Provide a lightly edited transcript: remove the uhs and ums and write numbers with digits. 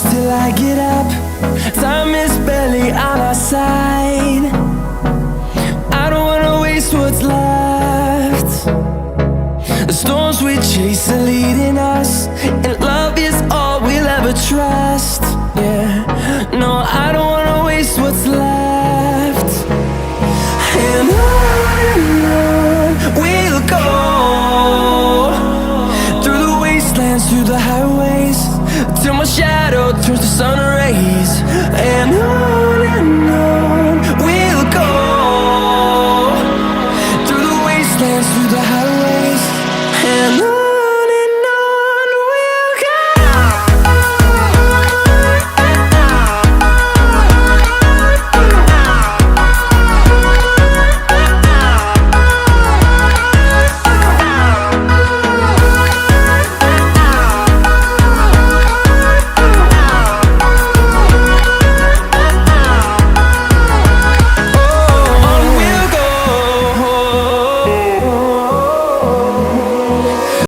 close till I get up. Time is barely on our side. I don't wanna waste what's left. The storms we chase are leading us, and love is all we'll ever trust.